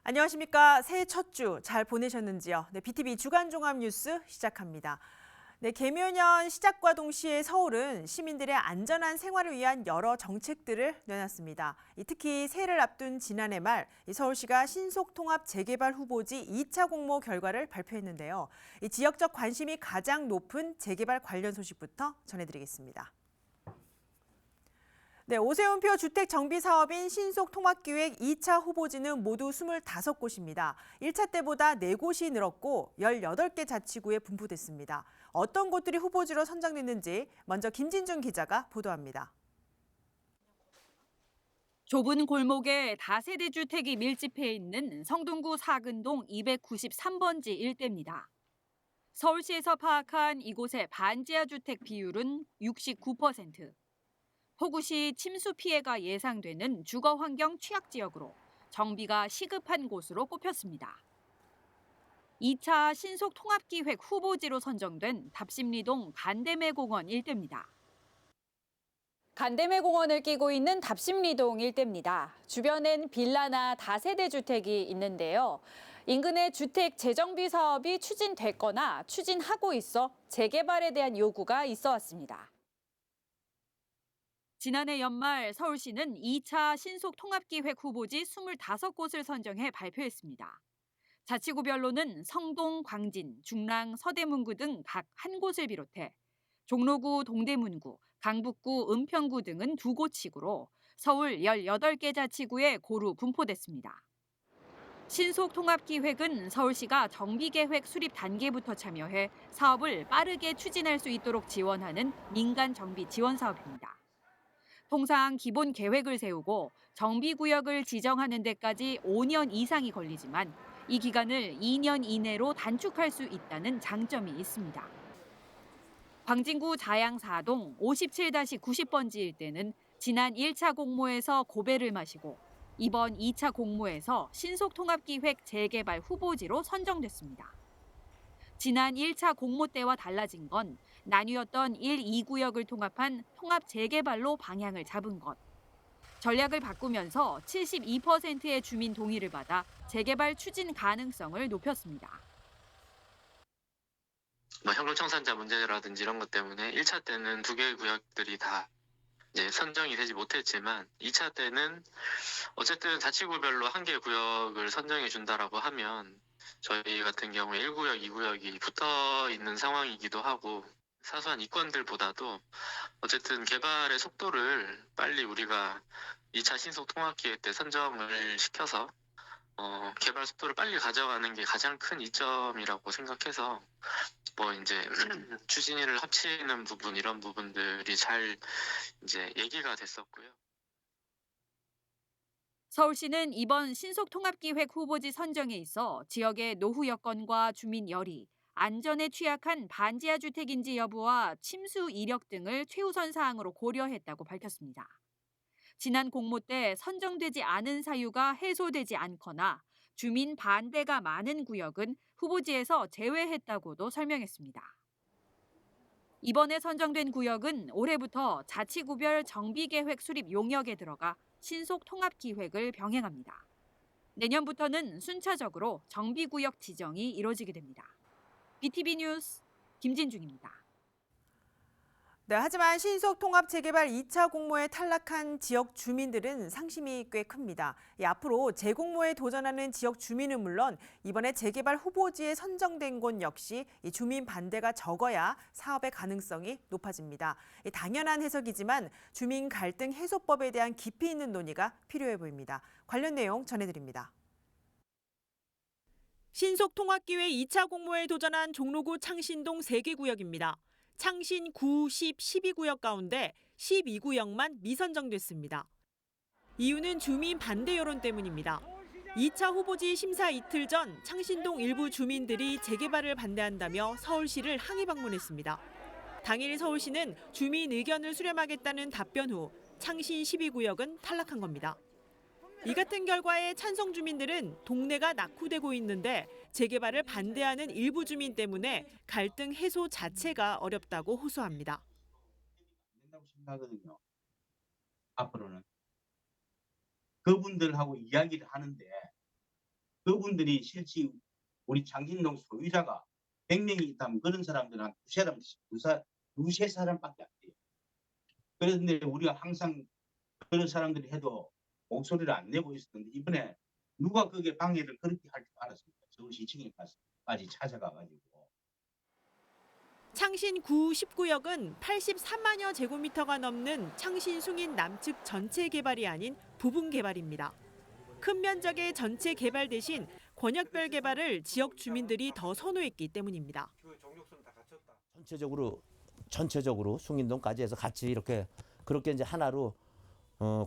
안녕하십니까. 새해 첫 주 잘 보내셨는지요? 네, BTV 주간 종합 뉴스 시작합니다. 네, 개묘년 시작과 동시에 서울은 시민들의 안전한 생활을 위한 여러 정책들을 내놨습니다. 특히 새해를 앞둔 지난해 말 서울시가 신속통합 재개발 후보지 2차 공모 결과를 발표했는데요. 지역적 관심이 가장 높은 재개발 관련 소식부터 전해드리겠습니다. 네, 오세훈표 주택 정비 사업인 신속통합기획 2차 후보지는 모두 25곳입니다. 1차 때보다 4곳이 늘었고 18개 자치구에 분포됐습니다. 어떤 곳들이 후보지로 선정됐는지 먼저 김진중 기자가 보도합니다. 좁은 골목에 다세대 주택이 밀집해 있는 성동구 사근동 293번지 일대입니다. 서울시에서 파악한 이곳의 반지하 주택 비율은 69%. 폭우시 침수 피해가 예상되는 주거 환경 취약 지역으로 정비가 시급한 곳으로 꼽혔습니다. 2차 신속 통합기획 후보지로 선정된 답심리동 간대매공원 일대입니다. 간대매 공원을 끼고 있는 답심리동 일대입니다. 주변엔 빌라나 다세대 주택이 있는데요. 인근의 주택 재정비 사업이 추진됐거나 추진하고 있어 재개발에 대한 요구가 있어 왔습니다. 지난해 연말 서울시는 2차 신속통합기획 후보지 25곳을 선정해 발표했습니다. 자치구별로는 성동, 광진, 중랑, 서대문구 등 각 한 곳을 비롯해 종로구, 동대문구, 강북구, 은평구 등은 2곳씩으로 서울 18개 자치구에 고루 분포됐습니다. 신속통합기획은 서울시가 정비계획 수립 단계부터 참여해 사업을 빠르게 추진할 수 있도록 지원하는 민간 정비 지원 사업입니다. 통상 기본 계획을 세우고 정비구역을 지정하는 데까지 5년 이상이 걸리지만 이 기간을 2년 이내로 단축할 수 있다는 장점이 있습니다. 광진구 자양 4동 57-90번지 일대는 지난 1차 공모에서 고배를 마시고 이번 2차 공모에서 신속통합기획 재개발 후보지로 선정됐습니다. 지난 1차 공모 때와 달라진 건 나뉘었던 1, 2구역을 통합한 통합 재개발로 방향을 잡은 것. 전략을 바꾸면서 72%의 주민 동의를 받아 재개발 추진 가능성을 높였습니다. 현금청산자 문제라든지 이런 것 때문에 1차 때는 2개의 구역들이 다 이제 선정이 되지 못했지만 2차 때는 어쨌든 자치구별로 1개의 구역을 선정해 준다라고 하면 저희 같은 경우에 1구역, 2구역이 붙어 있는 상황이기도 하고 사소한 이권들보다도 어쨌든 개발의 속도를 빨리 우리가 2차 신속통합기획 때 선정을 시켜서 개발 속도를 빨리 가져가는 게 가장 큰 이점이라고 생각해서 이제 추진위를 합치는 부분 이런 부분들이 잘 이제 얘기가 됐었고요. 서울시는 이번 신속통합기획 후보지 선정에 있어 지역의 노후 여건과 주민 열의, 안전에 취약한 반지하 주택인지 여부와 침수 이력 등을 최우선 사항으로 고려했다고 밝혔습니다. 지난 공모 때 선정되지 않은 사유가 해소되지 않거나 주민 반대가 많은 구역은 후보지에서 제외했다고도 설명했습니다. 이번에 선정된 구역은 올해부터 자치구별 정비계획 수립 용역에 들어가 신속 통합 기획을 병행합니다. 내년부터는 순차적으로 정비구역 지정이 이뤄지게 됩니다. BTV 뉴스 김진중입니다. 네, 하지만 신속통합 재개발 2차 공모에 탈락한 지역 주민들은 상심이 꽤 큽니다. 앞으로 재공모에 도전하는 지역 주민은 물론 이번에 재개발 후보지에 선정된 곳 역시 주민 반대가 적어야 사업의 가능성이 높아집니다. 당연한 해석이지만 주민 갈등 해소법에 대한 깊이 있는 논의가 필요해 보입니다. 관련 내용 전해드립니다. 신속통합기획 2차 공모에 도전한 종로구 창신동 3개 구역입니다. 창신 9, 10, 12구역 가운데 12구역만 미선정됐습니다. 이유는 주민 반대 여론 때문입니다. 2차 후보지 심사 이틀 전 창신동 일부 주민들이 재개발을 반대한다며 서울시를 항의 방문했습니다. 당일 서울시는 주민 의견을 수렴하겠다는 답변 후 창신 12구역은 탈락한 겁니다. 이 같은 결과에 찬성 주민들은 동네가 낙후되고 있는데 재개발을 반대하는 일부 주민 때문에 갈등 해소 자체가 어렵다고 호소합니다. 안 된다고 생각하거든요. 앞으로는 그분들하고 이야기를 하는데 그분들이 실제 우리 창신동 소유자가 100명이 있다면 그런 사람들은 한 두세 사람밖에 안 돼요. 그런데 우리가 항상 그런 사람들이 해도 목소리를 안 내고 있었는데 이번에 누가 그게 방해를 그렇게 할 줄 알았습니까? 서울시청에까지 찾아가가지고. 창신 구 10구역은 83만여 제곱미터가 넘는 창신 숭인 남측 전체 개발이 아닌 부분 개발입니다. 큰 면적의 전체 개발 대신 권역별 개발을 지역 주민들이 더 선호했기 때문입니다. 전체적으로 숭인동까지 해서 같이 이렇게 그렇게 이제 하나로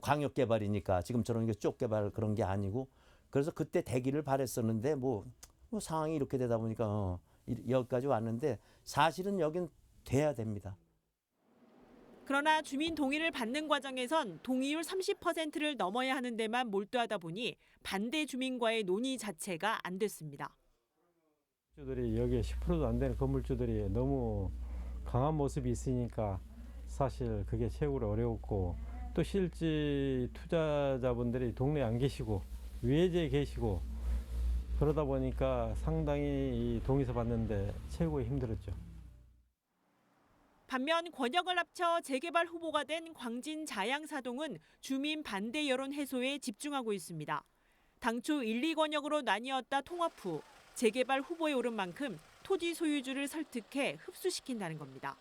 광역 개발이니까 지금처럼 이게 쪽 개발 그런 게 아니고 그래서 그때 되기를 바랬었는데 뭐 상황이 이렇게 되다 보니까 여기까지 왔는데 사실은 여긴 돼야 됩니다. 그러나 주민 동의를 받는 과정에선 동의율 30%를 넘어야 하는 데만 몰두하다 보니 반대 주민과의 논의 자체가 안 됐습니다. 주들이 여기에 10%도 안 되는 건물주들이 너무 강한 모습이 있으니까 사실 그게 최고로 어려웠고 또 실제 투자자분들이 동네에 안 계시고 외지에 계시고 그러다 보니까 상당히 이 동의서 받는데 최고에 힘들었죠. 반면 권역을 합쳐 재개발 후보가 된 광진 자양사동은 주민 반대 여론 해소에 집중하고 있습니다. 당초 1, 2권역으로 나뉘었다 통합 후 재개발 후보에 오른 만큼 토지 소유주를 설득해 흡수시킨다는 겁니다.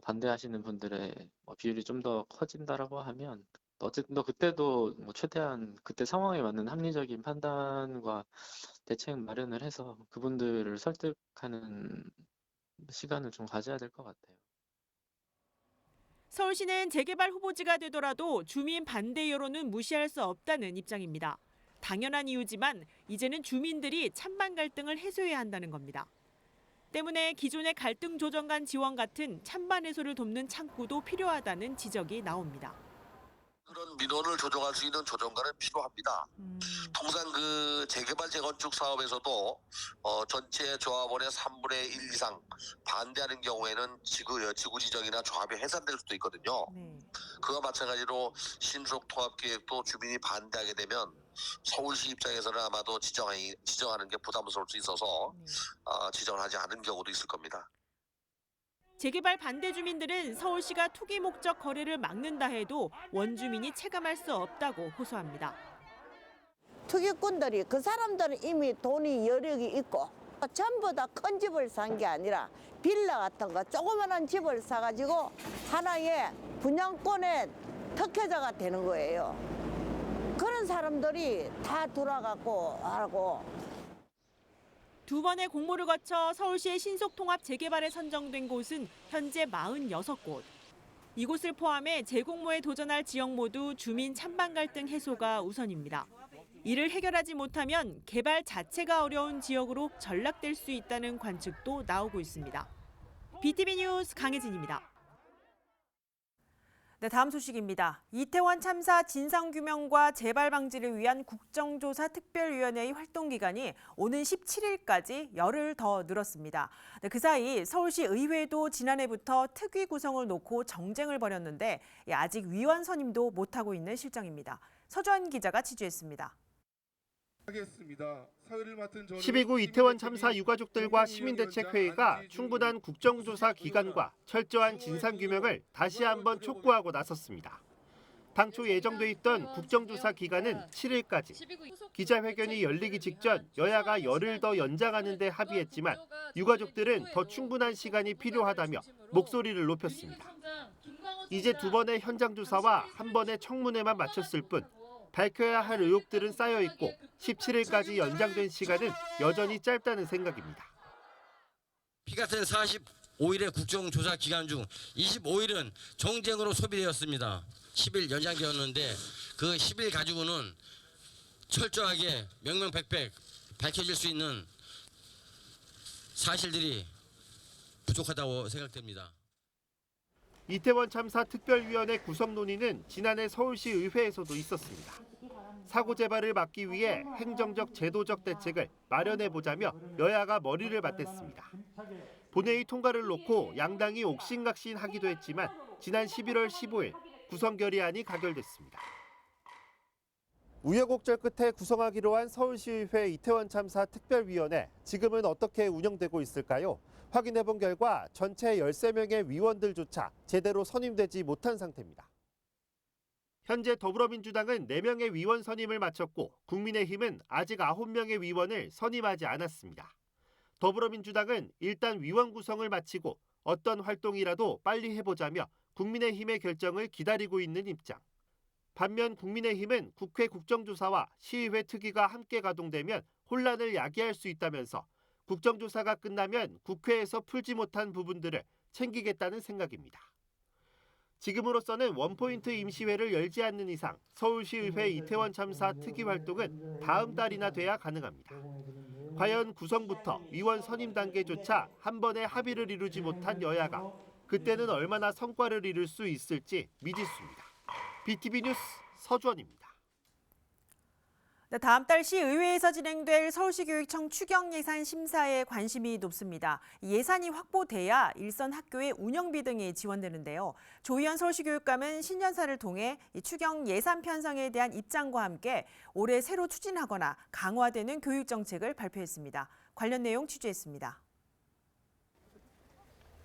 반대하시는 분들의 비율이 좀 더 커진다라고 하면 어쨌든 그때도 최대한 그때 상황에 맞는 합리적인 판단과 대책 마련을 해서 그분들을 설득하는 시간을 좀 가져야 될 것 같아요. 서울시는 재개발 후보지가 되더라도 주민 반대 여론은 무시할 수 없다는 입장입니다. 당연한 이유지만 이제는 주민들이 찬반 갈등을 해소해야 한다는 겁니다. 때문에 기존의 갈등 조정관 지원 같은 찬반 해소를 돕는 창구도 필요하다는 지적이 나옵니다. 그런 민원을 조정할 수 있는 조정관은 필요합니다. 통상 그 재개발 재건축 사업에서도 전체 조합원의 3분의 1 이상 반대하는 경우에는 지구 지정이나 조합이 해산될 수도 있거든요. 그와 마찬가지로 신속 통합 계획도 주민이 반대하게 되면 서울시 입장에서는 아마도 지정하는 게 부담스러울 수 있어서 지정을 하지 않은 경우도 있을 겁니다. 재개발 반대 주민들은 서울시가 투기 목적 거래를 막는다 해도 원주민이 체감할 수 없다고 호소합니다. 투기꾼들이 그 사람들은 이미 돈이 여력이 있고 전부 다 큰 집을 산 게 아니라 빌라 같은 거 조그마한 집을 사가지고 하나의 분양권의 특혜자가 되는 거예요. 그런 사람들이 다 돌아가고 하고. 두 번의 공모를 거쳐 서울시의 신속통합 재개발에 선정된 곳은 현재 46곳. 이곳을 포함해 재공모에 도전할 지역 모두 주민 찬반 갈등 해소가 우선입니다. 이를 해결하지 못하면 개발 자체가 어려운 지역으로 전락될 수 있다는 관측도 나오고 있습니다. BTV 뉴스 강혜진입니다. 네, 다음 소식입니다. 이태원 참사 진상규명과 재발 방지를 위한 국정조사 특별위원회의 활동 기간이 오는 17일까지 열흘 더 늘었습니다. 네, 그 사이 서울시 의회도 지난해부터 특위 구성을 놓고 정쟁을 벌였는데 아직 위원 선임도 못하고 있는 실정입니다. 서주환 기자가 취재했습니다. 12구 이태원 참사 유가족들과 시민대책회의가 충분한 국정조사 기간과 철저한 진상규명을 다시 한번 촉구하고 나섰습니다. 당초 예정돼 있던 국정조사 기간은 7일까지. 기자회견이 열리기 직전 여야가 열흘 더 연장하는 데 합의했지만 유가족들은 더 충분한 시간이 필요하다며 목소리를 높였습니다. 이제 두 번의 현장 조사와 한 번의 청문회만 마쳤을 뿐 밝혀야 할 의혹들은 쌓여 있고 17일까지 연장된 시간은 여전히 짧다는 생각입니다. 피가 센 45일의 국정조사 기간 중 25일은 정쟁으로 소비되었습니다. 10일 연장되었는데 그 10일 가지고는 철저하게 명명백백 밝혀질 수 있는 사실들이 부족하다고 생각됩니다. 이태원 참사 특별위원회 구성 논의는 지난해 서울시 의회에서도 있었습니다. 사고 재발을 막기 위해 행정적 제도적 대책을 마련해보자며 여야가 머리를 맞댔습니다. 본회의 통과를 놓고 양당이 옥신각신하기도 했지만 지난 11월 15일 구성 결의안이 가결됐습니다. 우여곡절 끝에 구성하기로 한 서울시의회 이태원 참사 특별위원회, 지금은 어떻게 운영되고 있을까요? 확인해본 결과 전체 13명의 위원들조차 제대로 선임되지 못한 상태입니다. 현재 더불어민주당은 4명의 위원 선임을 마쳤고 국민의힘은 아직 9명의 위원을 선임하지 않았습니다. 더불어민주당은 일단 위원 구성을 마치고 어떤 활동이라도 빨리 해보자며 국민의힘의 결정을 기다리고 있는 입장. 반면 국민의힘은 국회 국정조사와 시의회 특위가 함께 가동되면 혼란을 야기할 수 있다면서 국정조사가 끝나면 국회에서 풀지 못한 부분들을 챙기겠다는 생각입니다. 지금으로서는 원포인트 임시회를 열지 않는 이상 서울시의회 이태원 참사 특위 활동은 다음 달이나 돼야 가능합니다. 과연 구성부터 위원 선임 단계조차 한 번에 합의를 이루지 못한 여야가 그때는 얼마나 성과를 이룰 수 있을지 미지수입니다. BTV 뉴스 서주원입니다. 네, 다음 달 시의회에서 진행될 서울시교육청 추경 예산 심사에 관심이 높습니다. 예산이 확보돼야 일선 학교의 운영비 등이 지원되는데요. 조희연 서울시교육감은 신년사를 통해 이 추경 예산 편성에 대한 입장과 함께 올해 새로 추진하거나 강화되는 교육 정책을 발표했습니다. 관련 내용 취재했습니다.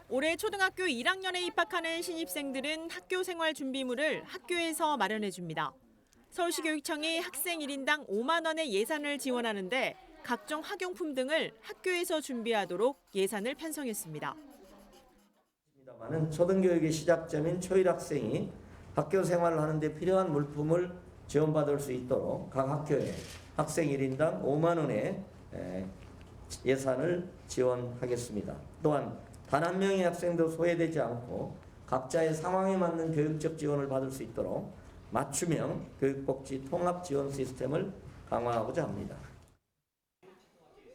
올해 초등학교 1학년에 입학하는 신입생들은 학교 생활 준비물을 학교에서 마련해 줍니다. 서울시교육청이 학생 1인당 5만 원의 예산을 지원하는데 각종 학용품 등을 학교에서 준비하도록 예산을 편성했습니다. 초등교육의 시작점인 초1 학생이 학교 생활을 하는데 필요한 물품을 지원받을 수 있도록 각 학교에 학생 1인당 5만 원의 예산을 지원하겠습니다. 또한 단 한 명의 학생도 소외되지 않고 각자의 상황에 맞는 교육적 지원을 받을 수 있도록 맞춤형 교육복지 통합 지원 시스템을 강화하고자 합니다.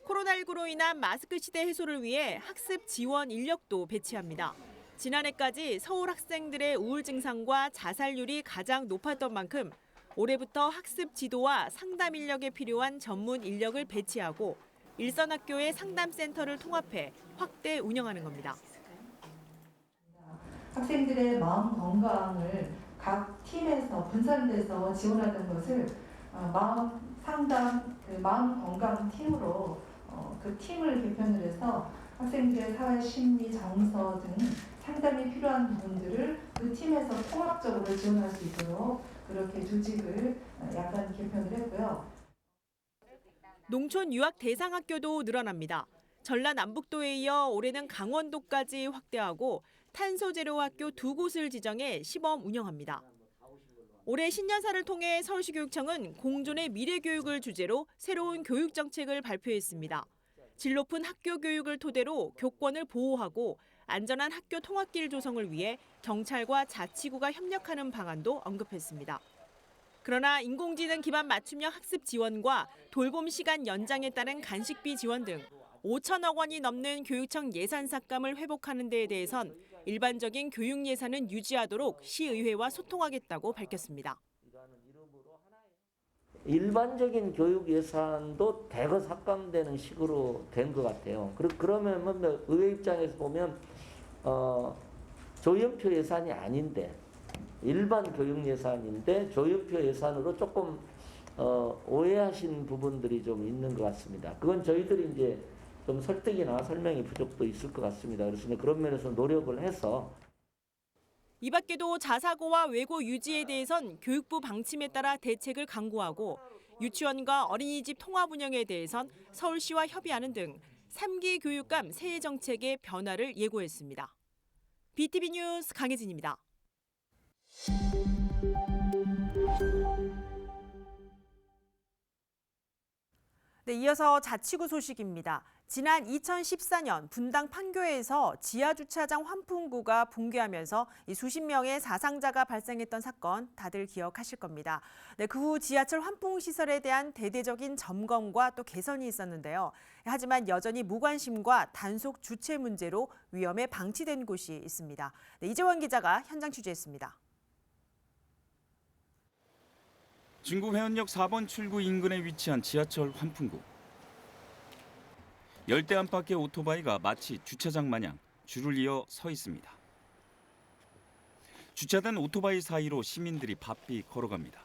코로나19로 인한 마스크 시대 해소를 위해 학습 지원 인력도 배치합니다. 지난해까지 서울 학생들의 우울 증상과 자살률이 가장 높았던 만큼 올해부터 학습 지도와 상담 인력에 필요한 전문 인력을 배치하고 일선 학교의 상담센터를 통합해 확대 운영하는 겁니다. 학생들의 마음 건강을 각 팀에서 분산돼서 지원하던 것을 마음 상담, 마음 건강 팀으로 그 팀을 개편을 해서 학생들의 사회 심리 정서 등 상담이 필요한 부분들을 그 팀에서 통합적으로 지원할 수 있도록 그렇게 조직을 약간 개편을 했고요. 농촌 유학 대상 학교도 늘어납니다. 전라남북도에 이어 올해는 강원도까지 확대하고 탄소 제로 학교 2곳을 지정해 시범 운영합니다. 올해 신년사를 통해 서울시교육청은 공존의 미래교육을 주제로 새로운 교육 정책을 발표했습니다. 질 높은 학교 교육을 토대로 교권을 보호하고 안전한 학교 통학길 조성을 위해 경찰과 자치구가 협력하는 방안도 언급했습니다. 그러나 인공지능 기반 맞춤형 학습 지원과 돌봄 시간 연장에 따른 간식비 지원 등 5천억 원이 넘는 교육청 예산 삭감을 회복하는 데에 대해선 일반적인 교육 예산은 유지하도록 시의회와 소통하겠다고 밝혔습니다. 일반적인 교육 예산도 대거 삭감되는 식으로 된 것 같아요. 그러면 의회 입장에서 보면 조연표 예산이 아닌데 일반 교육 예산인데 조연표 예산으로 조금 오해하신 부분들이 좀 있는 것 같습니다. 그건 저희들이 이제 좀 설득이나 설명의 부족도 있을 것 같습니다. 그래서 그런 면에서 노력을 해서. 이 밖에도 자사고와 외고 유지에 대해선 교육부 방침에 따라 대책을 강구하고 유치원과 어린이집 통합 운영에 대해선 서울시와 협의하는 등 3기 교육감 세해 정책의 변화를 예고했습니다. BTV 뉴스 강혜진입니다. 네, 이어서 자치구 소식입니다. 지난 2014년 분당 판교에서 지하주차장 환풍구가 붕괴하면서 수십 명의 사상자가 발생했던 사건 다들 기억하실 겁니다. 네, 그 후 지하철 환풍시설에 대한 대대적인 점검과 또 개선이 있었는데요. 하지만 여전히 무관심과 단속 주체 문제로 위험에 방치된 곳이 있습니다. 네, 이재원 기자가 현장 취재했습니다. 중구 회원역 4번 출구 인근에 위치한 지하철 환풍구. 열대 안팎의 오토바이가 마치 주차장 마냥 줄을 이어 서 있습니다. 주차된 오토바이 사이로 시민들이 바삐 걸어갑니다.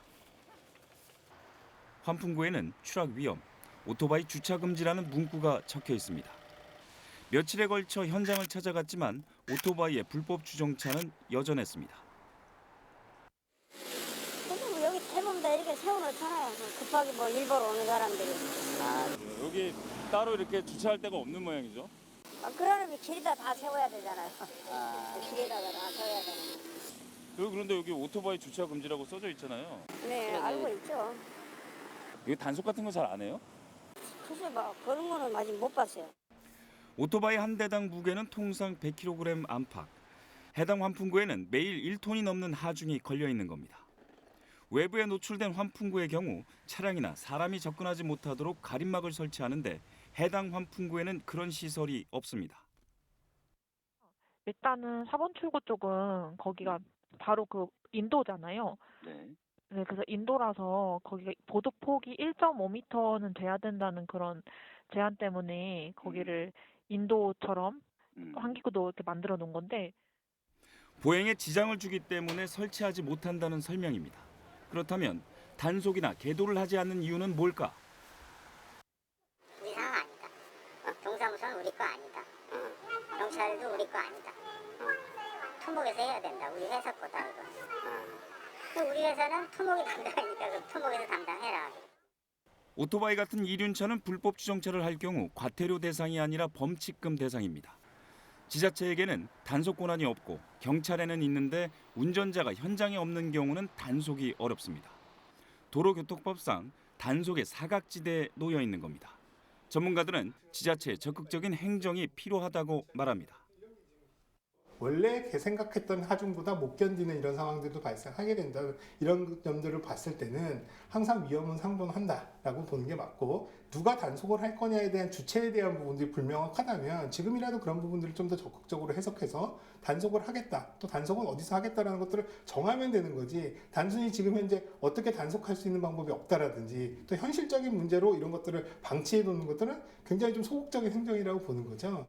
환풍구에는 추락 위험, 오토바이 주차 금지라는 문구가 적혀 있습니다. 며칠에 걸쳐 현장을 찾아갔지만 오토바이의 불법 주정차는 여전했습니다. 여기 대부분 다 이렇게 세워놓잖아요. 급하게 뭐 일보러 오는 사람들이. 여기 따로 이렇게 주차할 데가 없는 모양이죠? 그러려면 길에다 다 세워야 되잖아요. 길에다가 다 세워야 되는. 그런데 여기 오토바이 주차 금지라고 써져 있잖아요. 네, 알고 있죠. 여기 단속 같은 거 잘 안 해요? 글쎄 뭐 그런 거는 아직 못 봤어요. 오토바이 한 대당 무게는 통상 100kg 안팎. 해당 환풍구에는 매일 1톤이 넘는 하중이 걸려 있는 겁니다. 외부에 노출된 환풍구의 경우 차량이나 사람이 접근하지 못하도록 가림막을 설치하는데 해당 환풍구에는 그런 시설이 없습니다. 일단은 4번 출구 쪽은 거기가 바로 그 인도잖아요. 네. 네, 그래서 인도라서 거기가 보도폭이 1.5m는 돼야 된다는 그런 제한 때문에 거기를 인도처럼 환기구도 이렇게 만들어 놓은 건데 보행에 지장을 주기 때문에 설치하지 못한다는 설명입니다. 그렇다면 단속이나 계도를 하지 않는 이유는 뭘까? 우리 상황 아니다. 동사무소는 우리 거 아니다. 경찰도 우리 거 아니다. 토목에서 해야 된다. 우리 회사 거다 이거. 우리 회사는 토목이 담당하니까 그 토목에서 담당해라. 오토바이 같은 이륜차는 불법 주정차를 할 경우 과태료 대상이 아니라 범칙금 대상입니다. 지자체에게는 단속 권한이 없고 경찰에는 있는데 운전자가 현장에 없는 경우는 단속이 어렵습니다. 도로교통법상 단속의 사각지대에 놓여 있는 겁니다. 전문가들은 지자체의 적극적인 행정이 필요하다고 말합니다. 원래 생각했던 하중보다 못 견디는 이런 상황들도 발생하게 된다. 이런 점들을 봤을 때는 항상 위험은 상존한다라고 보는 게 맞고 누가 단속을 할 거냐에 대한 주체에 대한 부분들이 불명확하다면 지금이라도 그런 부분들을 좀 더 적극적으로 해석해서 단속을 하겠다. 또 단속은 어디서 하겠다라는 것들을 정하면 되는 거지 단순히 지금 현재 어떻게 단속할 수 있는 방법이 없다라든지 또 현실적인 문제로 이런 것들을 방치해 놓는 것들은 굉장히 좀 소극적인 행정이라고 보는 거죠.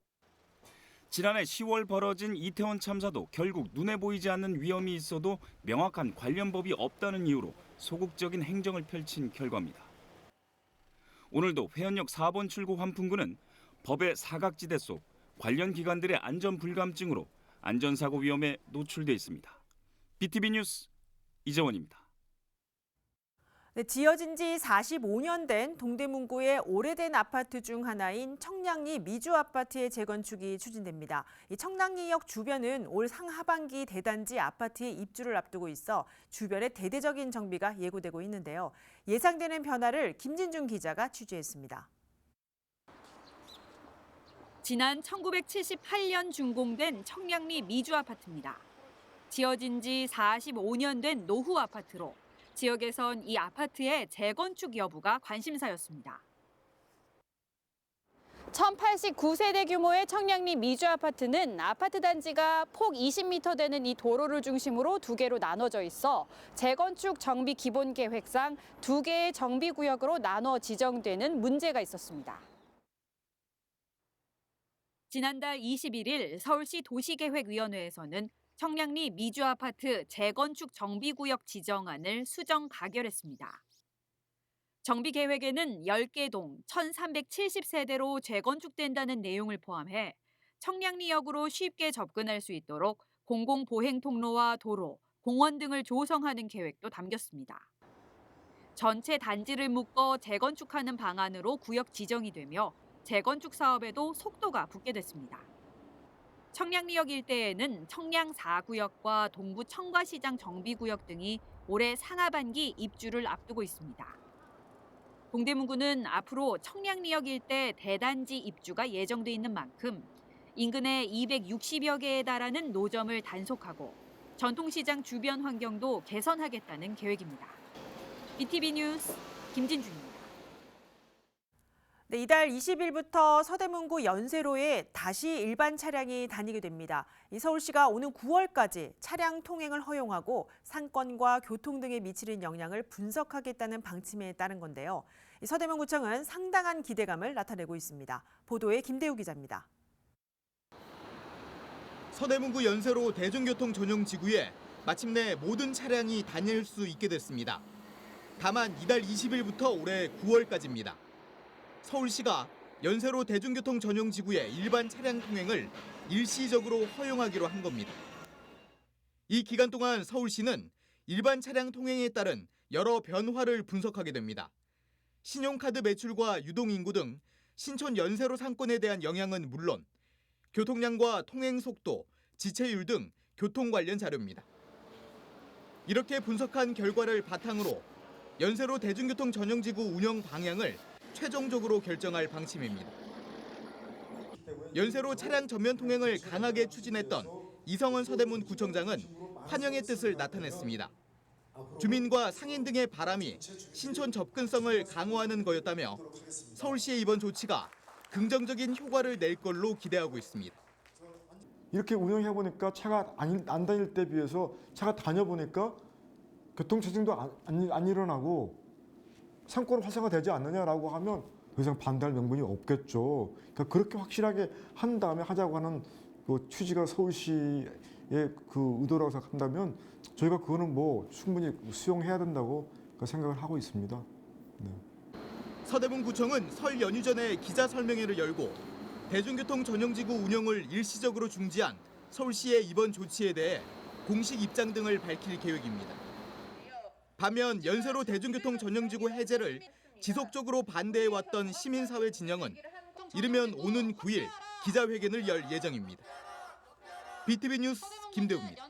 지난해 10월 벌어진 이태원 참사도 결국 눈에 보이지 않는 위험이 있어도 명확한 관련 법이 없다는 이유로 소극적인 행정을 펼친 결과입니다. 오늘도 회원역 4번 출구 환풍구는 법의 사각지대 속 관련 기관들의 안전 불감증으로 안전사고 위험에 노출돼 있습니다. BTV 뉴스 이재원입니다. 네, 지어진 지 45년 된 동대문구의 오래된 아파트 중 하나인 청량리 미주 아파트의 재건축이 추진됩니다. 이 청량리역 주변은 올 상하반기 대단지 아파트의 입주를 앞두고 있어 주변에 대대적인 정비가 예고되고 있는데요. 예상되는 변화를 김진중 기자가 취재했습니다. 지난 1978년 준공된 청량리 미주 아파트입니다. 지어진 지 45년 된 노후 아파트로 지역에선 이 아파트의 재건축 여부가 관심사였습니다. 1089세대 규모의 청량리 미주 아파트는 아파트 단지가 폭 20m 되는 이 도로를 중심으로 두 개로 나눠져 있어 재건축 정비 기본 계획상 두 개의 정비 구역으로 나눠 지정되는 문제가 있었습니다. 지난달 21일 서울시 도시계획위원회에서는 청량리 미주 아파트 재건축 정비구역 지정안을 수정 가결했습니다. 정비 계획에는 10개 동 1,370세대로 재건축된다는 내용을 포함해 청량리역으로 쉽게 접근할 수 있도록 공공보행 통로와 도로, 공원 등을 조성하는 계획도 담겼습니다. 전체 단지를 묶어 재건축하는 방안으로 구역 지정이 되며 재건축 사업에도 속도가 붙게 됐습니다. 청량리역 일대에는 청량 4구역과 동부 청과시장 정비구역 등이 올해 상하반기 입주를 앞두고 있습니다. 동대문구는 앞으로 청량리역 일대 대단지 입주가 예정돼 있는 만큼 인근에 260여 개에 달하는 노점을 단속하고 전통시장 주변 환경도 개선하겠다는 계획입니다. BTV 뉴스 김진중입니다. 네, 이달 20일부터 서대문구 연세로에 다시 일반 차량이 다니게 됩니다. 서울시가 오는 9월까지 차량 통행을 허용하고 상권과 교통 등에 미치는 영향을 분석하겠다는 방침에 따른 건데요. 서대문구청은 상당한 기대감을 나타내고 있습니다. 보도에 김대우 기자입니다. 서대문구 연세로 대중교통 전용 지구에 마침내 모든 차량이 다닐 수 있게 됐습니다. 다만 이달 20일부터 올해 9월까지입니다. 서울시가 연세로 대중교통 전용 지구의 일반 차량 통행을 일시적으로 허용하기로 한 겁니다. 이 기간 동안 서울시는 일반 차량 통행에 따른 여러 변화를 분석하게 됩니다. 신용카드 매출과 유동인구 등 신촌 연세로 상권에 대한 영향은 물론 교통량과 통행 속도, 지체율 등 교통 관련 자료입니다. 이렇게 분석한 결과를 바탕으로 연세로 대중교통 전용지구 운영 방향을 최종적으로 결정할 방침입니다. 연세로 차량 전면 통행을 강하게 추진했던 이성원 서대문 구청장은 환영의 뜻을 나타냈습니다. 주민과 상인 등의 바람이 신촌 접근성을 강화하는 거였다며 서울시의 이번 조치가 긍정적인 효과를 낼 걸로 기대하고 있습니다. 이렇게 운영해보니까 차가 안 다닐 때 비해서 차가 다녀보니까 교통체증도 안 일어나고 상권 활성화되지 않느냐라고 하면 더 이상 반대할 명분이 없겠죠. 그러니까 그렇게 확실하게 한 다음에 하자고 하는 그 취지가 서울시의 그 의도라고 생각한다면 저희가 그거는 뭐 충분히 수용해야 된다고 생각을 하고 있습니다. 네. 서대문구청은 설 연휴 전에 기자 설명회를 열고 대중교통 전용지구 운영을 일시적으로 중지한 서울시의 이번 조치에 대해 공식 입장 등을 밝힐 계획입니다. 반면 연세로 대중교통 전용지구 해제를 지속적으로 반대해왔던 시민사회 진영은 이르면 오는 9일 기자회견을 열 예정입니다. BTV 뉴스 김대우입니다.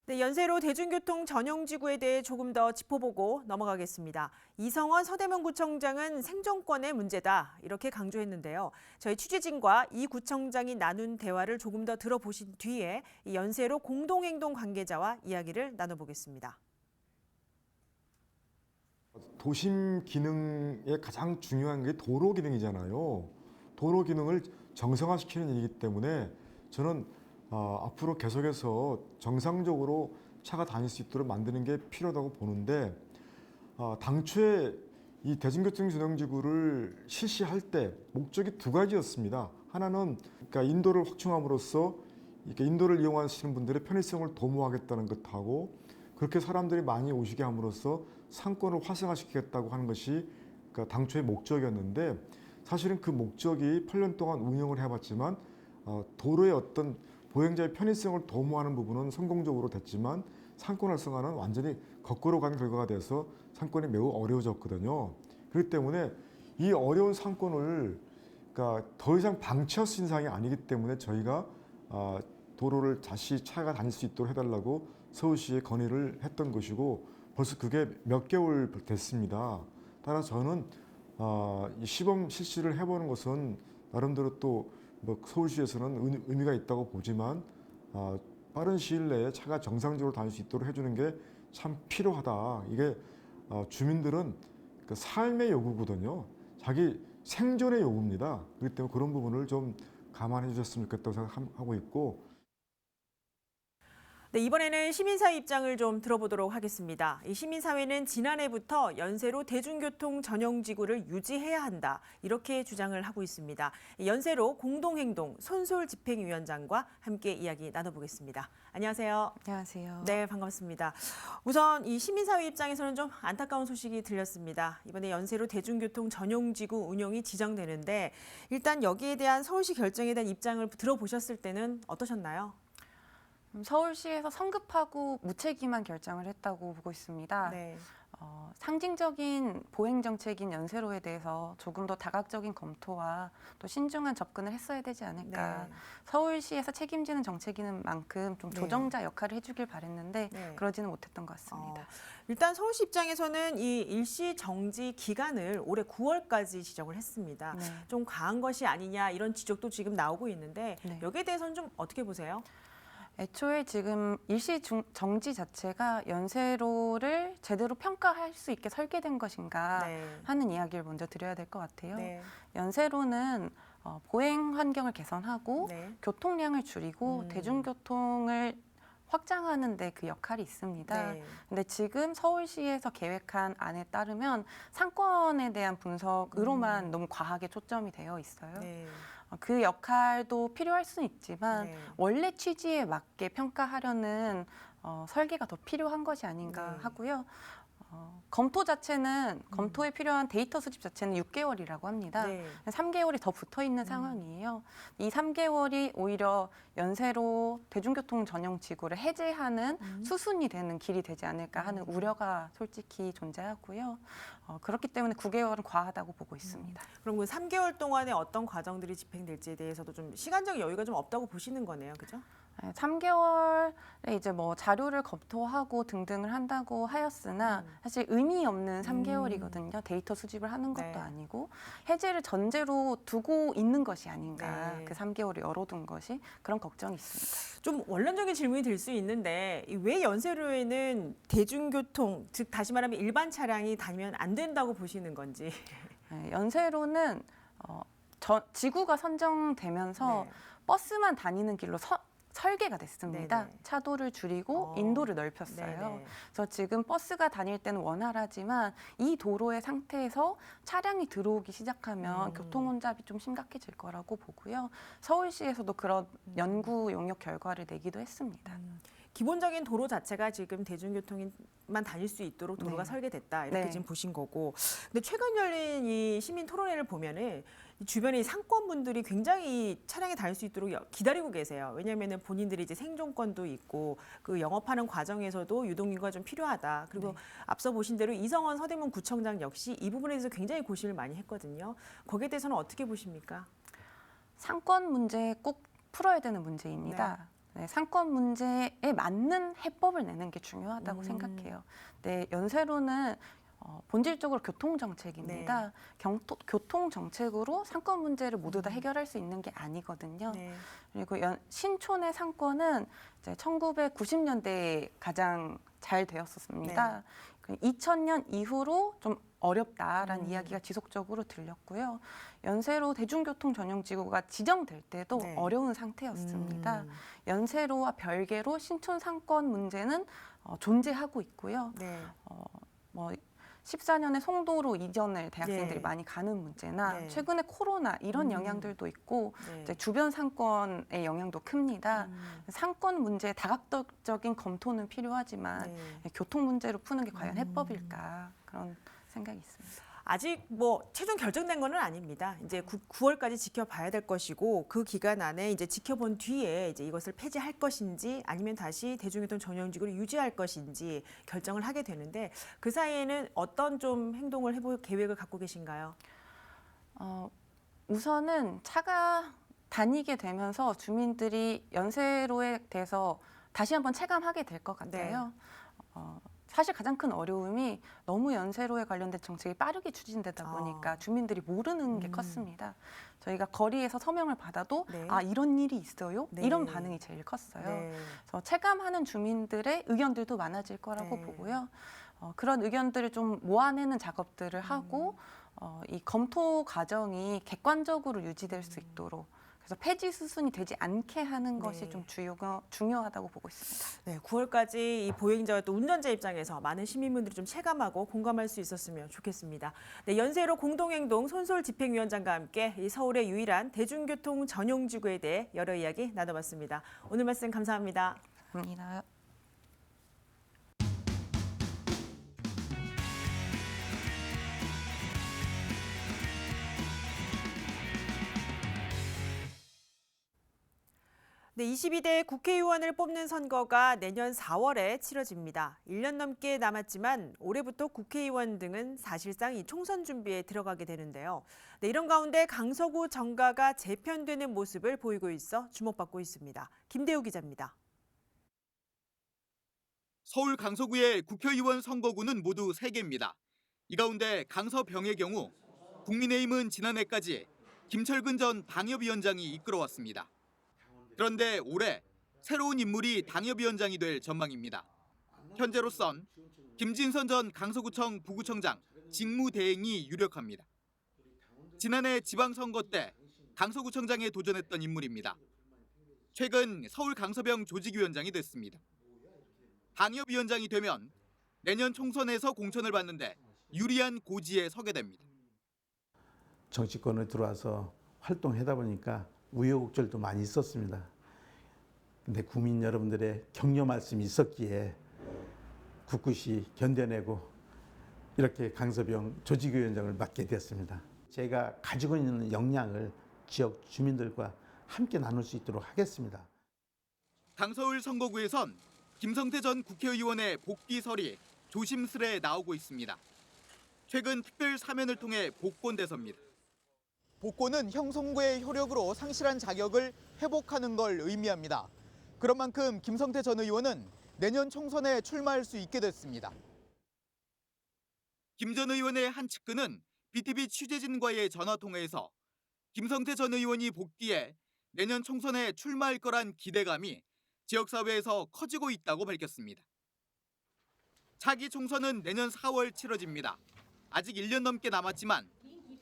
네, 연세로 대중교통 전용지구에 대해 조금 더 짚어보고 넘어가겠습니다. 이성원 서대문구청장은 생존권의 문제다 이렇게 강조했는데요. 저희 취재진과 이 구청장이 나눈 대화를 조금 더 들어보신 뒤에 이 연세로 공동행동 관계자와 이야기를 나눠보겠습니다. 도심 기능의 가장 중요한 게 도로 기능이잖아요. 도로 기능을 정상화시키는 일이기 때문에 저는 앞으로 계속해서 정상적으로 차가 다닐 수 있도록 만드는 게 필요하다고 보는데 당초에 이 대중교통 전용지구를 실시할 때 목적이 두 가지였습니다. 하나는 그러니까 인도를 확충함으로써 이렇게 인도를 이용하시는 분들의 편의성을 도모하겠다는 것하고 그렇게 사람들이 많이 오시게 함으로써 상권을 활성화시키겠다고 하는 것이 그러니까 당초의 목적이었는데 사실은 그 목적이 8년 동안 운영을 해봤지만 도로의 어떤 보행자의 편의성을 도모하는 부분은 성공적으로 됐지만 상권 활성화는 완전히 거꾸로 간 결과가 돼서 상권이 매우 어려워졌거든요. 그렇기 때문에 이 어려운 상권을 그러니까 더 이상 방치할 수 있는 상황이 아니기 때문에 저희가 도로를 다시 차가 다닐 수 있도록 해달라고 서울시에 건의를 했던 것이고 벌써 그게 몇 개월 됐습니다. 따라서 저는 이 시범 실시를 해보는 것은 나름대로 또 뭐 서울시에서는 의미가 있다고 보지만 빠른 시일 내에 차가 정상적으로 다닐 수 있도록 해주는 게 참 필요하다. 이게 주민들은 그 삶의 요구거든요. 자기 생존의 요구입니다. 그렇기 때문에 그런 부분을 좀 감안해 주셨으면 좋겠다고 생각하고 있고 네, 이번에는 시민사회 입장을 좀 들어보도록 하겠습니다. 이 시민사회는 지난해부터 연세로 대중교통 전용지구를 유지해야 한다 이렇게 주장을 하고 있습니다. 연세로 공동행동 손솔 집행위원장과 함께 이야기 나눠보겠습니다. 안녕하세요. 안녕하세요. 네, 반갑습니다. 우선 이 시민사회 입장에서는 좀 안타까운 소식이 들렸습니다. 이번에 연세로 대중교통 전용지구 운영이 지정되는데 일단 여기에 대한 서울시 결정에 대한 입장을 들어보셨을 때는 어떠셨나요? 서울시에서 성급하고 무책임한 결정을 했다고 보고 있습니다. 네. 상징적인 보행 정책인 연세로에 대해서 조금 더 다각적인 검토와 또 신중한 접근을 했어야 되지 않을까. 네. 서울시에서 책임지는 정책인 만큼 좀 네. 조정자 역할을 해주길 바랬는데 네. 그러지는 못했던 것 같습니다. 일단 서울시 입장에서는 이 일시 정지 기간을 올해 9월까지 지정을 했습니다. 네. 좀 과한 것이 아니냐 이런 지적도 지금 나오고 있는데 네. 여기에 대해서는 좀 어떻게 보세요? 애초에 지금 일시 정지 자체가 연세로를 제대로 평가할 수 있게 설계된 것인가 네. 하는 이야기를 먼저 드려야 될 것 같아요. 네. 연세로는 보행 환경을 개선하고 네. 교통량을 줄이고 대중교통을 확장하는 데 그 역할이 있습니다. 네. 근데 지금 서울시에서 계획한 안에 따르면 상권에 대한 분석으로만 너무 과하게 초점이 되어 있어요. 네. 그 역할도 필요할 수는 있지만 네. 원래 취지에 맞게 평가하려는 설계가 더 필요한 것이 아닌가 하고요. 검토에 필요한 데이터 수집 자체는 6개월이라고 합니다. 3개월이 더 붙어 있는 상황이에요. 이 3개월이 오히려 연세로 대중교통 전용 지구를 해제하는 수순이 되는 길이 되지 않을까 하는 우려가 솔직히 존재하고요. 그렇기 때문에 9개월은 과하다고 보고 있습니다. 그럼 그 3개월 동안에 어떤 과정들이 집행될지에 대해서도 좀 시간적 여유가 좀 없다고 보시는 거네요, 그죠? 3개월에 이제 뭐 자료를 검토하고 등등을 한다고 하였으나 사실 의미 없는 3개월이거든요. 데이터 수집을 하는 것도 아니고 해제를 전제로 두고 있는 것이 아닌가. 그 3개월을 열어둔 것이 그런 걱정이 있습니다. 좀 원론적인 질문이 들 수 있는데 왜 연세로에는 대중교통, 즉 다시 말하면 일반 차량이 다니면 안 된다고 보시는 건지. 연세로는 지구가 선정되면서 버스만 다니는 길로 설계가 됐습니다. 차도를 줄이고 인도를 넓혔어요. 그래서 지금 버스가 다닐 때는 원활하지만 이 도로의 상태에서 차량이 들어오기 시작하면 교통 혼잡이 좀 심각해질 거라고 보고요. 서울시에서도 그런 연구 용역 결과를 내기도 했습니다. 기본적인 도로 자체가 지금 대중교통만 다닐 수 있도록 도로가 설계됐다 이렇게 지금 보신 거고. 근데 최근 열린 이 시민 토론회를 보면은 주변에 상권분들이 굉장히 차량이 다닐 수 있도록 기다리고 계세요. 왜냐하면은 본인들이 이제 생존권도 있고 그 영업하는 과정에서도 유동인구가 좀 필요하다. 그리고 앞서 보신 대로 이성원 서대문 구청장 역시 이 부분에 대해서 굉장히 고심을 많이 했거든요. 거기에 대해서는 어떻게 보십니까? 상권 문제 꼭 풀어야 되는 문제입니다. 상권 문제에 맞는 해법을 내는 게 중요하다고 생각해요. 연세로는 본질적으로 교통정책입니다. 교통정책으로 상권 문제를 모두 다 해결할 수 있는 게 아니거든요. 그리고 신촌의 상권은 이제 1990년대에 가장 잘 되었었습니다. 2000년 이후로 좀 어렵다라는 이야기가 지속적으로 들렸고요. 연세로 대중교통 전용지구가 지정될 때도 어려운 상태였습니다. 연세로와 별개로 신촌 상권 문제는 존재하고 있고요. 14년에 송도로 이전을 대학생들이 많이 가는 문제나 최근에 코로나 이런 영향들도 있고 이제 주변 상권의 영향도 큽니다. 상권 문제의 다각적인 검토는 필요하지만 교통 문제로 푸는 게 과연 해법일까 그런 생각이 있습니다. 아직 뭐 최종 결정된 건 아닙니다. 이제 9월까지 지켜봐야 될 것이고 그 기간 안에 이제 지켜본 뒤에 이제 이것을 폐지할 것인지 아니면 다시 대중교통 전용지구를 유지할 것인지 결정을 하게 되는데 그 사이에는 어떤 좀 행동을 해볼 계획을 갖고 계신가요? 우선은 차가 다니게 되면서 주민들이 연세로에 대해서 다시 한번 체감하게 될 것 같아요. 사실 가장 큰 어려움이 너무 연세로에 관련된 정책이 빠르게 추진되다 보니까 주민들이 모르는 게 컸습니다. 저희가 거리에서 서명을 받아도 아 이런 일이 있어요? 이런 반응이 제일 컸어요. 그래서 체감하는 주민들의 의견들도 많아질 거라고 보고요. 그런 의견들을 좀 모아내는 작업들을 하고 이 검토 과정이 객관적으로 유지될 수 있도록 그래서 폐지 수순이 되지 않게 하는 것이 좀 중요하다고 보고 있습니다. 9월까지 이 보행자와 또 운전자 입장에서 많은 시민분들이 좀 체감하고 공감할 수 있었으면 좋겠습니다. 연세로 공동행동 손솔 집행위원장과 함께 이 서울의 유일한 대중교통 전용지구에 대해 여러 이야기 나눠봤습니다. 오늘 말씀 감사합니다. 감사합니다. 네, 22대 국회의원을 뽑는 선거가 내년 4월에 치러집니다. 1년 넘게 남았지만 올해부터 국회의원 등은 사실상 이 총선 준비에 들어가게 되는데요. 이런 가운데 강서구 정가가 재편되는 모습을 보이고 있어 주목받고 있습니다. 김대우 기자입니다. 서울 강서구의 국회의원 선거구는 모두 3개입니다. 이 가운데 강서병의 경우 국민의힘은 지난해까지 김철근 전 당협위원장이 이끌어왔습니다. 그런데 올해 새로운 인물이 당협위원장이 될 전망입니다. 현재로선 김진선 전 강서구청 부구청장 직무대행이 유력합니다. 지난해 지방선거 때 강서구청장에 도전했던 인물입니다. 최근 서울 강서병 조직위원장이 됐습니다. 당협위원장이 되면 내년 총선에서 공천을 받는데 유리한 고지에 서게 됩니다. 정치권에 들어와서 활동하다 보니까 우여곡절도 많이 있었습니다. 근데 국민 여러분들의 격려 말씀이 있었기에 굳굳이 견뎌내고 이렇게 강서병 조직위원장을 맡게 되었습니다. 제가 가지고 있는 역량을 지역 주민들과 함께 나눌 수 있도록 하겠습니다. 강서울 선거구에선 김성태 전 국회의원의 복귀설이 조심스레 나오고 있습니다. 최근 특별 사면을 통해 복권돼서입니다. 복권은 형성구의 효력으로 상실한 자격을 회복하는 걸 의미합니다. 그런 만큼 김성태 전 의원은 내년 총선에 출마할 수 있게 됐습니다. 김 전 의원의 한 측근은 BTV 취재진과의 전화통화에서 김성태 전 의원이 복귀해 내년 총선에 출마할 거란 기대감이 지역사회에서 커지고 있다고 밝혔습니다. 차기 총선은 내년 4월 치러집니다. 아직 1년 넘게 남았지만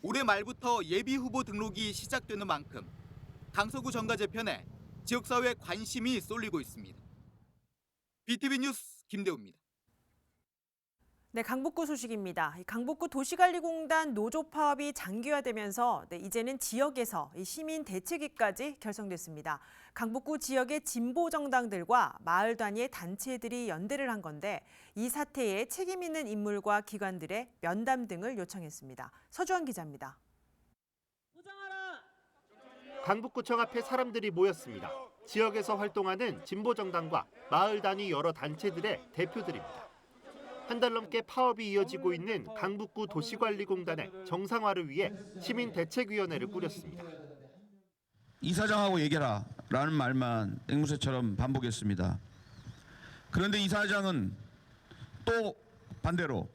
올해 말부터 예비후보 등록이 시작되는 만큼 강서구 정가재편에 지역사회 관심이 쏠리고 있습니다. BTV 뉴스 김대우입니다. 네, 강북구 소식입니다. 강북구 도시관리공단 노조 파업이 장기화되면서 이제는 지역에서 시민 대책위까지 결성됐습니다. 강북구 지역의 진보 정당들과 마을 단위의 단체들이 연대를 한 건데 이 사태에 책임 있는 인물과 기관들의 면담 등을 요청했습니다. 서주원 기자입니다. 강북구청 앞에 사람들이 모였습니다. 지역에서 활동하는 진보 정당과 마을 단위 여러 단체들의 대표들입니다. 한 달 넘게 파업이 이어지고 있는 강북구 도시관리공단의 정상화를 위해 시민대책위원회를 꾸렸습니다. 이사장하고 얘기해라 라는 말만 앵무새처럼 반복했습니다. 그런데 이사장은 또 반대로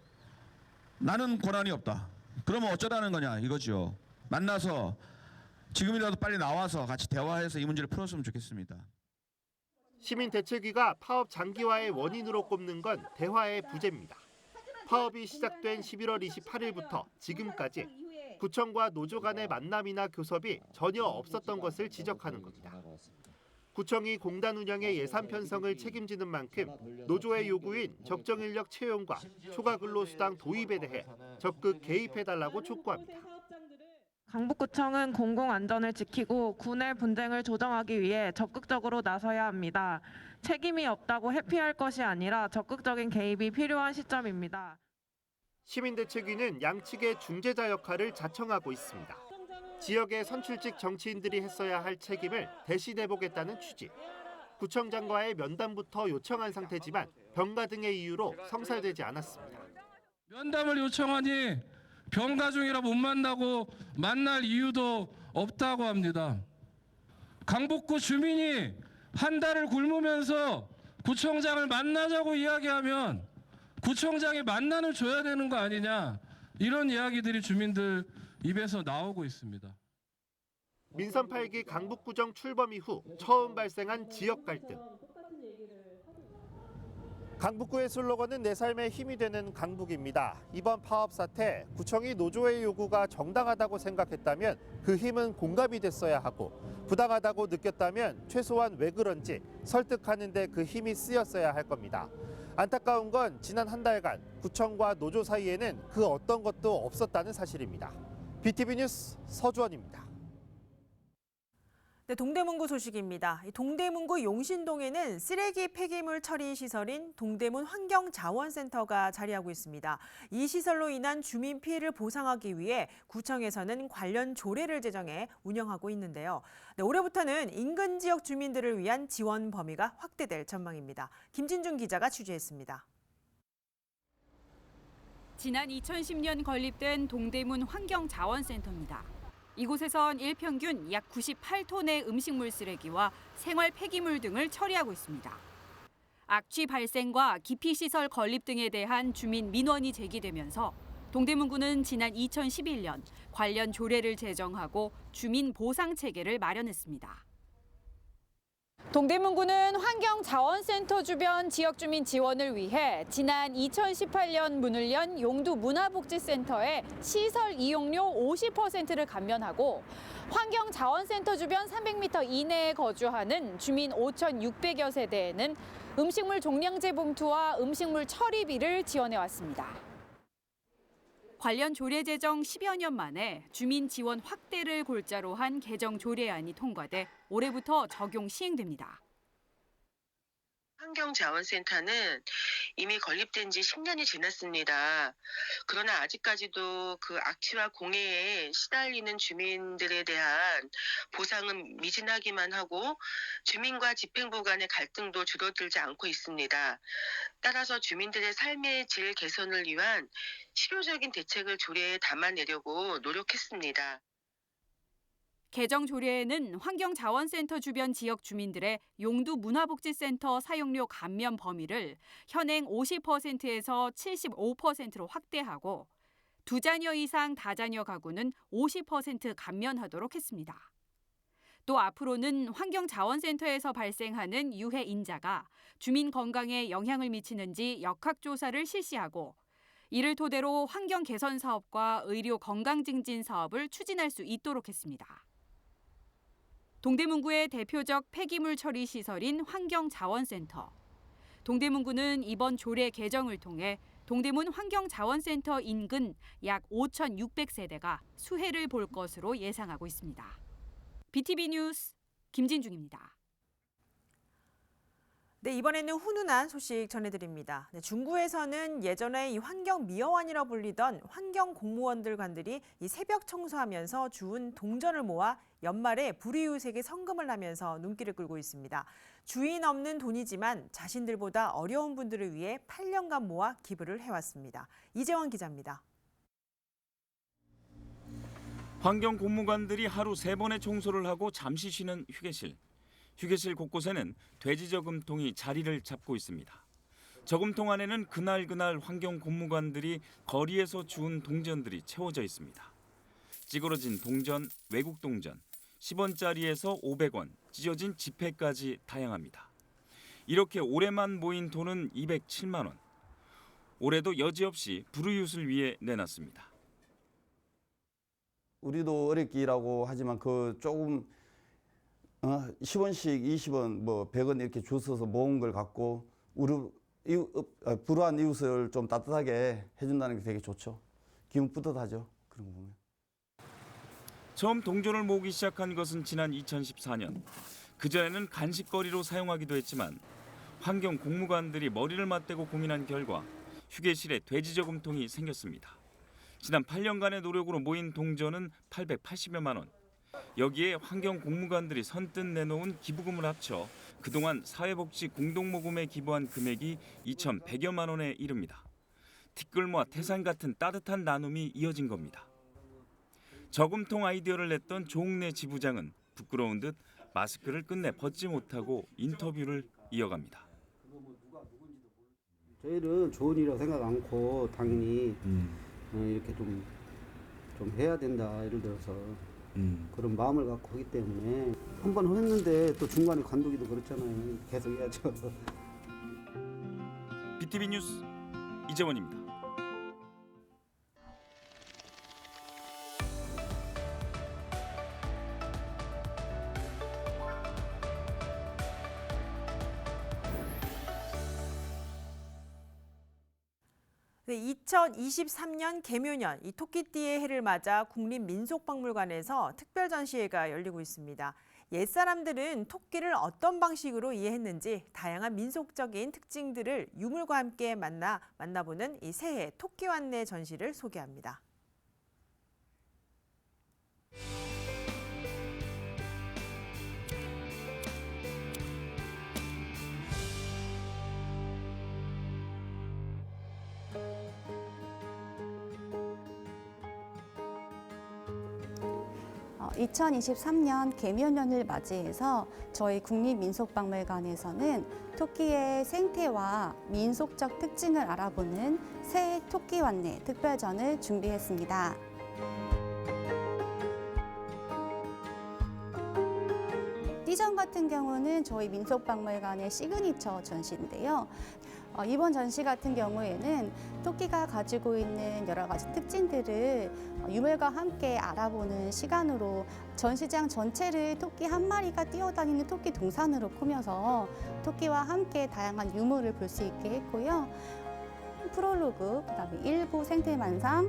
나는 권한이 없다. 그러면 어쩌라는 거냐 이거죠. 만나서 지금이라도 빨리 나와서 같이 대화해서 이 문제를 풀었으면 좋겠습니다. 시민대책위가 파업 장기화의 원인으로 꼽는 건 대화의 부재입니다. 파업이 시작된 11월 28일부터 지금까지 구청과 노조 간의 만남이나 교섭이 전혀 없었던 것을 지적하는 겁니다. 구청이 공단 운영의 예산 편성을 책임지는 만큼 노조의 요구인 적정 인력 채용과 초과 근로수당 도입에 대해 적극 개입해달라고 촉구합니다. 강북구청은 공공안전을 지키고 구내 분쟁을 조정하기 위해 적극적으로 나서야 합니다. 책임이 없다고 회피할 것이 아니라 적극적인 개입이 필요한 시점입니다. 시민대책위는 양측의 중재자 역할을 자청하고 있습니다. 지역의 선출직 정치인들이 했어야 할 책임을 대신해보겠다는 취지. 구청장과의 면담부터 요청한 상태지만 병가 등의 이유로 성사되지 않았습니다. 면담을 요청하니 병가 중이라 못 만나고 만날 이유도 없다고 합니다. 강북구 주민이 한 달을 굶으면서 구청장을 만나자고 이야기하면 구청장이 만나는 줘야 되는 거 아니냐 이런 이야기들이 주민들 입에서 나오고 있습니다. 민선 8기 강북구정 출범 이후 처음 발생한 지역 갈등. 강북구의 슬로건은 내 삶에 힘이 되는 강북입니다. 이번 파업 사태, 구청이 노조의 요구가 정당하다고 생각했다면 그 힘은 공감이 됐어야 하고 부당하다고 느꼈다면 최소한 왜 그런지 설득하는 데 그 힘이 쓰였어야 할 겁니다. 안타까운 건 지난 한 달간 구청과 노조 사이에는 그 어떤 것도 없었다는 사실입니다. BTV 뉴스 서주원입니다. 네, 동대문구 소식입니다. 동대문구 용신동에는 쓰레기 폐기물 처리 시설인 동대문 환경자원센터가 자리하고 있습니다. 이 시설로 인한 주민 피해를 보상하기 위해 구청에서는 관련 조례를 제정해 운영하고 있는데요. 네, 올해부터는 인근 지역 주민들을 위한 지원 범위가 확대될 전망입니다. 김진중 기자가 취재했습니다. 지난 2010년 건립된 동대문 환경자원센터입니다. 이곳에선 일평균 약 98톤의 음식물 쓰레기와 생활 폐기물 등을 처리하고 있습니다. 악취 발생과 기피시설 건립 등에 대한 주민 민원이 제기되면서 동대문구는 지난 2011년 관련 조례를 제정하고 주민 보상 체계를 마련했습니다. 동대문구는 환경자원센터 주변 지역주민 지원을 위해 지난 2018년 문을 연 용두문화복지센터에 시설 이용료 50%를 감면하고 환경자원센터 주변 300m 이내에 거주하는 주민 5,600여 세대에는 음식물 종량제 봉투와 음식물 처리비를 지원해왔습니다. 관련 조례 제정 10여 년 만에 주민 지원 확대를 골자로 한 개정 조례안이 통과돼 올해부터 적용 시행됩니다. 환경자원센터는 이미 건립된 지 10년이 지났습니다. 그러나 아직까지도 그 악취와 공해에 시달리는 주민들에 대한 보상은 미진하기만 하고 주민과 집행부 간의 갈등도 줄어들지 않고 있습니다. 따라서 주민들의 삶의 질 개선을 위한 실효적인 대책을 조례에 담아내려고 노력했습니다. 개정 조례에는 환경자원센터 주변 지역 주민들의 용두 문화복지센터 사용료 감면 범위를 현행 50%에서 75%로 확대하고 2자녀 이상 다자녀 가구는 50% 감면하도록 했습니다. 또 앞으로는 환경자원센터에서 발생하는 유해 인자가 주민 건강에 영향을 미치는지 역학조사를 실시하고 이를 토대로 환경 개선 사업과 의료 건강 증진 사업을 추진할 수 있도록 했습니다. 동대문구의 대표적 폐기물 처리 시설인 환경자원센터. 동대문구는 이번 조례 개정을 통해 동대문 환경자원센터 인근 약 5,600세대가 수혜를 볼 것으로 예상하고 있습니다. BTV 뉴스 김진중입니다. 네, 이번에는 훈훈한 소식 전해드립니다. 네, 중구에서는 예전에 이 환경미화원이라 불리던 환경공무원들 관들이 이 새벽 청소하면서 주운 동전을 모아 연말에 불이웃에게 성금을 하면서 눈길을 끌고 있습니다. 주인 없는 돈이지만 자신들보다 어려운 분들을 위해 8년간 모아 기부를 해왔습니다. 이재원 기자입니다. 환경공무관들이 하루 3번의 청소를 하고 잠시 쉬는 휴게실. 휴게실 곳곳에는 돼지 저금통이 자리를 잡고 있습니다. 저금통 안에는 그날 환경공무관들이 거리에서 주운 동전들이 채워져 있습니다. 찌그러진 동전, 외국 동전, 10원짜리에서 500원, 찢어진 지폐까지 다양합니다. 이렇게 올해만 모인 돈은 207만 원. 올해도 여지없이 불우이웃을 위해 내놨습니다. 우리도 어렵게 일하고 하지만 그 조금 10원씩 20원, 뭐 100원 이렇게 줄 서서 모은 걸 갖고 불우한 이웃을 좀 따뜻하게 해준다는 게 되게 좋죠. 기분 뿌듯하죠. 그런 거 보면. 처음 동전을 모으기 시작한 것은 지난 2014년. 그전에는 간식거리로 사용하기도 했지만 환경 공무관들이 머리를 맞대고 고민한 결과 휴게실에 돼지 저금통이 생겼습니다. 지난 8년간의 노력으로 모인 동전은 880여만 원. 여기에 환경 공무관들이 선뜻 내놓은 기부금을 합쳐 그동안 사회복지 공동모금에 기부한 금액이 2,100여만 원에 이릅니다. 티끌모아 태산 같은 따뜻한 나눔이 이어진 겁니다. 저금통 아이디어를 냈던 조홍래 지부장은 부끄러운 듯 마스크를 끝내 벗지 못하고 인터뷰를 이어갑니다. 저희는 좋은 일이라고 생각 않고 당연히 이렇게 좀 해야 된다 예를 들어서 그런 마음을 갖고 하기 때문에 한 번 했는데 또 중간에 관두기도 그렇잖아요. 계속 해야죠. BTV 뉴스 이재원입니다. 네, 2023년 개묘년 이 토끼띠의 해를 맞아 국립민속박물관에서 특별 전시회가 열리고 있습니다. 옛사람들은 토끼를 어떤 방식으로 이해했는지 다양한 민속적인 특징들을 유물과 함께 만나보는 이 새해 토끼환내 전시를 소개합니다. 어, 2023년 개묘년을 맞이해서 저희 국립민속박물관에서는 토끼의 생태와 민속적 특징을 알아보는 새해 토끼환내 특별전을 준비했습니다. 띠전 같은 경우는 저희 민속박물관의 시그니처 전시인데요. 이번 전시 같은 경우에는 토끼가 가지고 있는 여러 가지 특징들을 유물과 함께 알아보는 시간으로 전시장 전체를 토끼 한 마리가 뛰어다니는 토끼 동산으로 꾸며서 토끼와 함께 다양한 유물을 볼 수 있게 했고요. 프롤로그, 그다음에 1부 생태만상,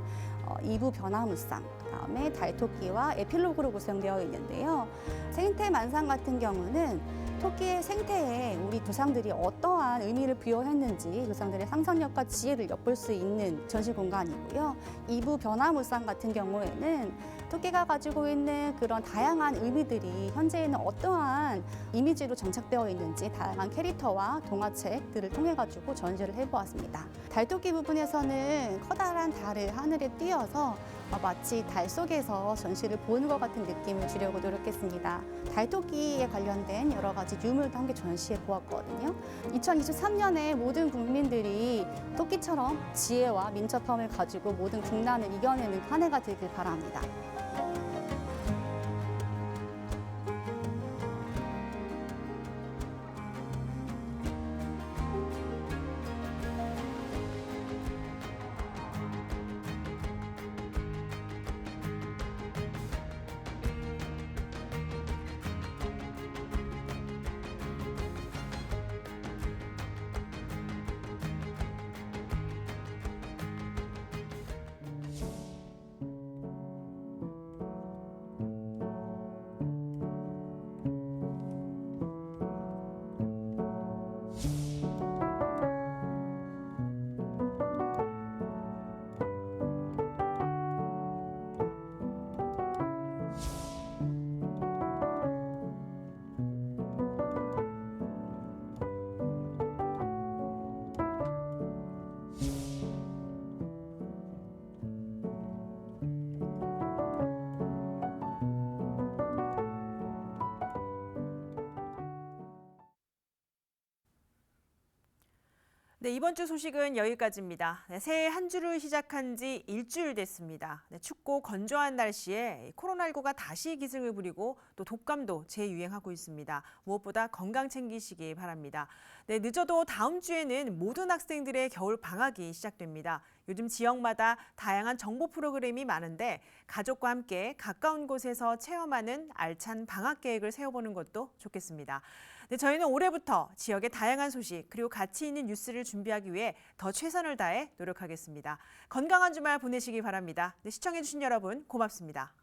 2부 변화무쌍, 그다음에 달토끼와 에필로그로 구성되어 있는데요. 생태만상 같은 경우는 토끼의 생태에 우리 조상들이 어떠한 의미를 부여했는지 조상들의 상상력과 지혜를 엿볼 수 있는 전시 공간이고요. 2부 변화무쌍 같은 경우에는 토끼가 가지고 있는 그런 다양한 의미들이 현재에는 어떠한 이미지로 정착되어 있는지 다양한 캐릭터와 동화책들을 통해 가지고 전시를 해보았습니다. 달토끼 부분에서는 커다란 달을 하늘에 띄어서 마치 달 속에서 전시를 보는 것 같은 느낌을 주려고 노력했습니다. 달토끼에 관련된 여러 가지 유물도 함께 전시해 보았거든요. 2023년에 모든 국민들이 토끼처럼 지혜와 민첩함을 가지고 모든 국난을 이겨내는 한 해가 되길 바랍니다. 네, 이번 주 소식은 여기까지입니다. 네, 새해 한 주를 시작한 지 일주일 됐습니다. 네, 춥고 건조한 날씨에 코로나19가 다시 기승을 부리고 또 독감도 재유행하고 있습니다. 무엇보다 건강 챙기시기 바랍니다. 네, 늦어도 다음 주에는 모든 학생들의 겨울 방학이 시작됩니다. 요즘 지역마다 다양한 정보 프로그램이 많은데 가족과 함께 가까운 곳에서 체험하는 알찬 방학 계획을 세워보는 것도 좋겠습니다. 네, 저희는 올해부터 지역의 다양한 소식 그리고 가치 있는 뉴스를 준비하기 위해 더 최선을 다해 노력하겠습니다. 건강한 주말 보내시기 바랍니다. 네, 시청해주신 여러분 고맙습니다.